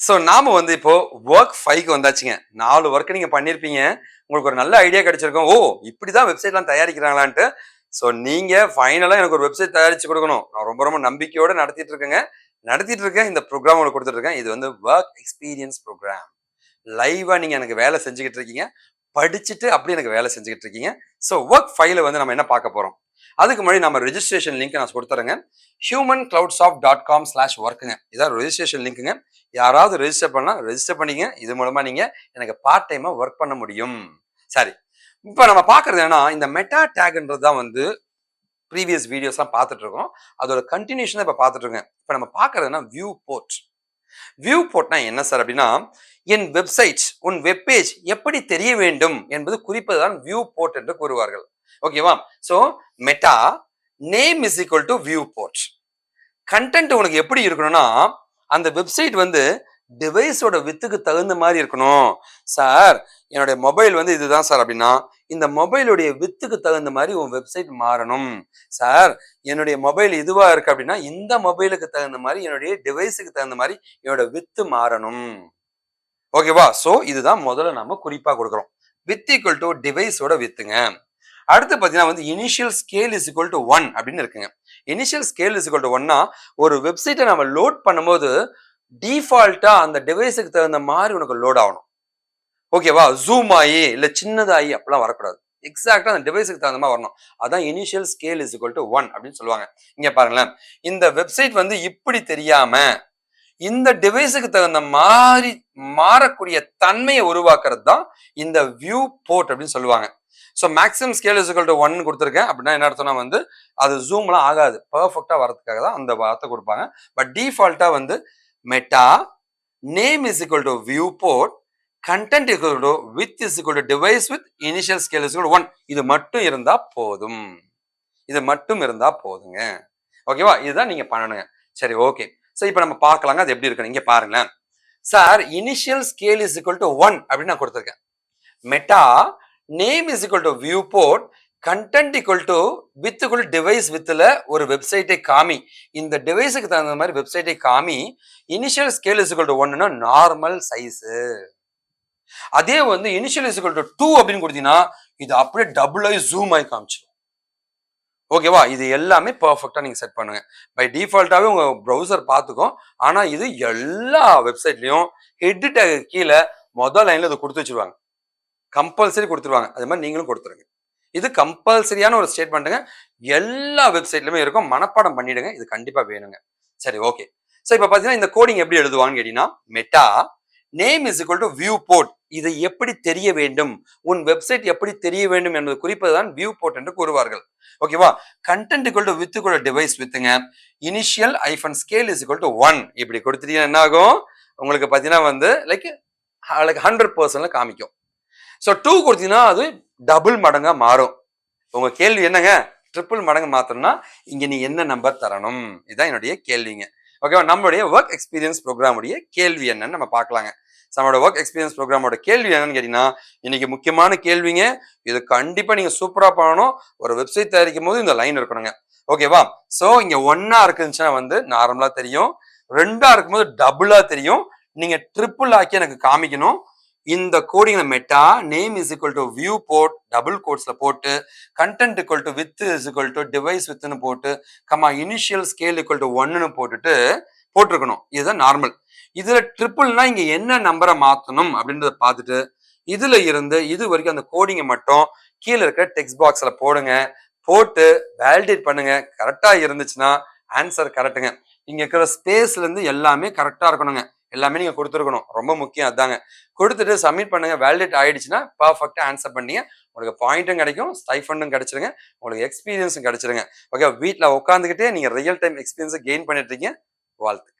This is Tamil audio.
ஸோ நாம வந்து இப்போ ஒர்க் 5க்கு வந்தாச்சுங்க. 4 ஒர்க் நீங்க பண்ணியிருப்பீங்க. உங்களுக்கு ஒரு நல்ல ஐடியா கிடைச்சிருக்கும். ஓ! இப்படிதான் வெப்சைட்லாம் தயாரிக்கிறாங்களான்ட்டு. ஸோ நீங்க ஃபைனலா எனக்கு ஒரு வெப்சைட் தயாரிச்சு கொடுக்கணும். நான் ரொம்ப ரொம்ப நம்பிக்கையோட நடத்திட்டு இருக்கேங்க. நடத்திட்டு இருக்கேன். இந்த ப்ரோகிராம் உங்களுக்கு கொடுத்துட்டு இருக்கேன். இது வந்து ஒர்க் எக்ஸ்பீரியன்ஸ் ப்ரோகிராம். லைவா நீங்க எனக்கு வேலை செஞ்சுக்கிட்டு இருக்கீங்க. படிச்சுட்டு அப்படியே எனக்கு வேலை செஞ்சுக்கிட்டு இருக்கீங்க. ஸோ ஒர்க் 5ல வந்து நம்ம என்ன பார்க்க போறோம்? அதுக்கு முன்னாடி நம்ம ரெஜிஸ்ட்ரேஷன் லிங்க் நான் கொடுத்துறேங்க. humancloudsoft.com/workங்க. இதான் ரெஜிஸ்ட்ரேஷன் லிங்க்குங்க. யாராவது ரெஜிஸ்டர் பண்ணா ரெஜிஸ்டர் பண்ணிங்க. இது மூலமா நீங்க எனக்கு பார்ட் டைமா ஒர்க் பண்ண முடியும். சரி. இப்ப நம்ம பார்க்கிறது என்னன்னா, இந்த மெட்டா டேக்ன்றது தான் வந்து ப்ரீவியஸ் வீடியோஸ்லாம் பார்த்துட்டு இருக்கோம். அதோட கன்டினியூஷன் இப்ப பார்த்துட்டு இருக்கேன். இப்ப நம்ம பார்க்கிறதுனா வியூ போர்ட். வியூ போர்ட்னா என்ன சார் அப்படின்னா, என் வெப்சைட், உன் வெப் பேஜ் எப்படி தெரிய வேண்டும் என்பது குறிப்பதுதான் வியூ போர்ட் என்று கூறுவார்கள். ஓகேவா? So meta name is equal to view board. Content உனக்கு எப்படி இருக்கணும்னா, அந்த வெப்சைட் வந்து டிவைஸோட வித்துக்கு தகுந்த மாதிரி இருக்கணும். சார் என்னுடைய மொபைல் வந்து இதுதான் சார் அப்படின்னா, இந்த மொபைலுடைய வித்துக்கு தகுந்த மாதிரி உன் வெப்சைட் மாறணும். சார் என்னுடைய மொபைல் இதுவா இருக்கு அப்படின்னா, இந்த மொபைலுக்கு தகுந்த மாதிரி என்னுடைய டிவைஸுக்கு தகுந்த மாதிரி என்னோட வித்து மாறணும். ஓகேவா? சோ இதுதான் முதல்ல நம்ம குறிப்பா கொடுக்குறோம். வித் ஈக்குவல் டு டிவைஸோட வித்துங்க. அடுத்து பாத்தீங்கன்னா வந்து initial scale is equal to 1 அப்படின்னு இருக்குங்க. Initial scale is equal to 1னா ஒரு வெப்சைட்டை நம்ம லோட் பண்ணும்போது டிஃபால்ட்டா அந்த டிவைஸுக்கு தகுந்த மாதிரி உனக்கு லோட் ஆகணும். ஓகேவா? ஜூம் ஆகி இல்ல சின்னதாகி அப்படிலாம் வரக்கூடாது. எக்ஸாக்டா அந்த டிவைஸுக்கு தகுந்த மாதிரி வரணும். அதான் initial scale is equal to 1 அப்படின்னு சொல்லுவாங்க. இங்க பாருங்களேன். இந்த வெப்சைட் வந்து இப்படி தெரியாம இந்த டிவைஸுக்கு தகுந்த மாதிரி மாறக்கூடிய தன்மையை உருவாக்குறது தான் இந்த வியூ போர்ட் அப்படின்னு சொல்லுவாங்க. So maximum scale is equal to 1 கொடுத்துருக்கேன். அப்படின்னா என்ன அர்த்தம்னா வந்து அது ஜூம்லாம் ஆகாது. பெர்ஃபெக்டா வரதுக்காக தான் அந்த வார்த்தை கொடுப்பாங்க. பட் டிஃபால்ட்டா வந்து meta name is equal to view board content equal to with is equal to device width initial scale is equal to 1. இது மட்டும் இருந்தா போதும். இது மட்டும் இருந்தா போதுங்க. ஓகேவா? இதுதான் நீங்க பண்ணணுங்க. சரி, ஓகே. சோ இப்போ நம்ம பார்க்கலாங்க அது எப்படி இருக்கு. இங்க பாருங்களேன். Sir initial scale is equal to 1 அப்படின்னு நான் கொடுத்துருக்கேன். Meta name is equal to view board content equal to with equal device வித்ல ஒரு வெப்சைட்டை காமி. இந்த டிவைஸுக்கு தகுந்த மாதிரி வெப்சைட்டை காமி. இனிஷியல் ஸ்கேல் இஸ் ஈக்குவல் டு 1னா நார்மல் சைஸ். அதே வந்து இனிஷியல் இஸ் ஈக்குவல் டு 2 அப்படின்னு கொடுத்தீங்கன்னா இது அப்படியே டபுள் ஆகி ஜூம் ஆகி காமிச்சிடும். ஓகேவா? இது எல்லாமே பெர்ஃபெக்ட்டா நீங்க செட் பண்ணுங்க. பை டிஃபால்ட்டாவே உங்க ப்ரௌசர் பார்த்துக்கும். ஆனா இது எல்லா வெப்சைட்லயும் ஹெட் டேக் கீழ முதல் லைன்ல இது கொடுத்து வச்சிருவாங்க. கம்பல்சரி கொடுத்துருவாங்க. அதே மாதிரி நீங்களும் கொடுத்துருங்க. இது கம்பல்சரியான ஒரு ஸ்டேட்மெண்ட்டுங்க. எல்லா வெப்சைட்லயுமே இருக்கும். மனப்பாடம் பண்ணிடுங்க. இது கண்டிப்பா வேணுங்க. சரி, ஓகே. சோ இப்போ பாத்தீங்கன்னா இந்த கோடிங் எப்படி எழுதுவான்னு கேட்டீங்கன்னா meta name is equal to view board. இதை எப்படி தெரிய வேண்டும், உன் வெப்சைட் எப்படி தெரிய வேண்டும் என்பது குறிப்பதுதான் வியூ போர்ட் என்று கூறுவார்கள். ஓகேவா? Content equal to with equal device வித்துங்க. Initial iPhone scale is equal to 1 இப்படி கொடுத்துட்டீங்கன்னா என்ன ஆகும்? உங்களுக்கு பாத்தீங்கன்னா வந்து லைக் 100% காமிக்கும். ஸோ 2 கொடுத்தீங்கன்னா அது டபுள் மடங்கா மாறும். உங்க கேள்வி என்னங்க? ட்ரிபிள் மடங்கு மாத்தணும்னா இங்க நீ என்ன நம்பர் தரணும்? இதுதான் என்னுடைய கேள்விங்க. ஓகேவா? நம்மளுடைய ஒர்க் எக்ஸ்பீரியன்ஸ் ப்ரோக்ராமுடைய கேள்வி என்னன்னு நம்ம பார்க்கலாங்க. நம்மளோட ஒர்க் எக்ஸ்பீரியன்ஸ் ப்ரோக்ராமோட கேள்வி என்னன்னு கேட்டீங்கன்னா இன்னைக்கு முக்கியமான கேள்விங்க. இது கண்டிப்பா நீங்க சூப்பரா பண்ணணும். ஒரு வெப்சைட் தயாரிக்கும் போது இந்த லைன் இருக்கணுங்க. ஓகேவா? சோ இங்க 1ஆ இருக்குச்சுன்னா வந்து நார்மலா தெரியும். 2ஆ இருக்கும்போது டபுளா தெரியும். நீங்க ட்ரிபிள் ஆக்கி எனக்கு காமிக்கணும். இந்த கோடிங்ல meta name is equal to view port double கோட்ஸ்ல போட்டு content equal to with is equal to device வித்னு போட்டு comma initial scale equal to 1ன்னு போட்டுட்டு போட்டிருக்கணும். இதுதான் நார்மல். இதுல ட்ரிபிள்னா இங்க என்ன நம்பரை மாத்தணும் அப்படின்றத பார்த்துட்டு இதுல இருந்து இது வரைக்கும் அந்த கோடிங்கை மட்டும் கீழே இருக்கிற டெக்ஸ்ட் பாக்ஸ்ல போடுங்க. போட்டு வேலிடேட் பண்ணுங்க. கரெக்டா இருந்துச்சுன்னா ஆன்சர் கரெக்டுங்க. இங்க இருக்கிற ஸ்பேஸ்ல இருந்து எல்லாமே கரெக்டா இருக்கணுங்க. எல்லாமே நீங்க கொடுத்துருக்கணும். ரொம்ப முக்கியம் அதாங்க. கொடுத்துட்டு சப்மிட் பண்ணுங்க. வேலிடேட் ஆயிடுச்சுன்னா பர்ஃபெக்டா ஆன்சர் பண்ணீங்க. உங்களுக்கு பாயிண்ட்டும் கிடைக்கும், ஸ்டைஃபண்டும் கிடைச்சிருங்க, உங்களுக்கு எக்ஸ்பீரியன்ஸும் கிடைச்சிருங்க. ஓகே, வீட்டில் உட்காந்துக்கிட்டே நீங்க ரியல் டைம் எக்ஸ்பீரியன்ஸை கெயின் பண்ணிட்டு இருக்கீங்க. வாழ்த்துக்கள்.